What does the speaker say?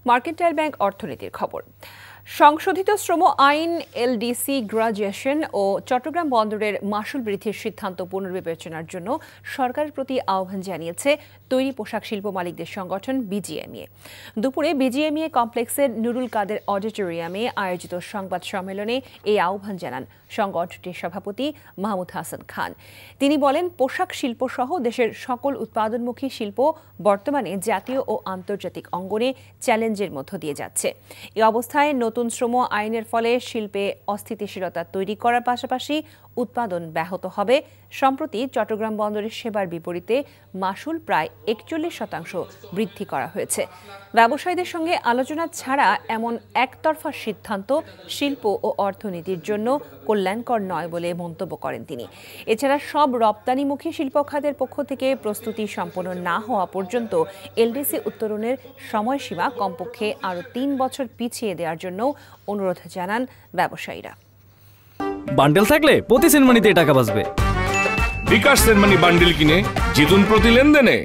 Mercantile bank অর্থনীতির খবর। সংশোধিত শ্রম আইন, এলডিসি গ্রাজুয়েশন ও চট্টগ্রাম বন্দরের মাশুল বৃদ্ধির সিদ্ধান্ত পুনর্বিবেচনার জন্য সরকারের প্রতি আহ্বান জানিয়েছে তৈরি পোশাক শিল্প মালিকদের সংগঠন বিজিএমইএ। দুপুরে বিজিএমইএ কমপ্লেক্সের নুরুল কাদের অডিটোরিয়ামে আয়োজিত সংবাদ সম্মেলনে এই আহ্বান জানান সংগঠনটির সভাপতি মাহমুদ হাসান খান। তিনি বলেন, পোশাক শিল্প সহ দেশের সকল উৎপাদনমুখী শিল্প বর্তমানে জাতীয় ও আন্তর্জাতিক অঙ্গনে চ্যালেঞ্জের মধ্য দিয়ে যাচ্ছে। এই অবস্থায় নতুন শ্রম আইনের ফলে শিল্পে অস্থিতিশীলতা তৈরি করার পাশাপাশি উৎপাদন ব্যাহত হবে। সম্প্রতি চট্টগ্রাম বন্দরের সেবার বিপরীতে মাশুল প্রায় 41% বৃদ্ধি করা হয়েছে। ব্যবসায়ীদের সঙ্গে আলোচনা ছাড়া এমন একতরফা সিদ্ধান্ত শিল্প ও অর্থনীতির জন্য কল্যাণকর নয় বলে মন্তব্য করেন তিনি। এছাড়া সব রপ্তানিমুখী শিল্প খাতের পক্ষ থেকে প্রস্তুতি সম্পন্ন না হওয়া পর্যন্ত এলডিসি উত্তরণের সময়সীমা কমপক্ষে আরও 3 বছর পিছিয়ে দেওয়ার জন্য অনুরোধ জানান ব্যবসায়ীরা। বান্ডেল থাকলে প্রতি সেনমানিতে টাকা বাঁচবে। বিকাশ সেনমানি বান্ডেল কিনে জিতুন প্রতি লেনদেনে।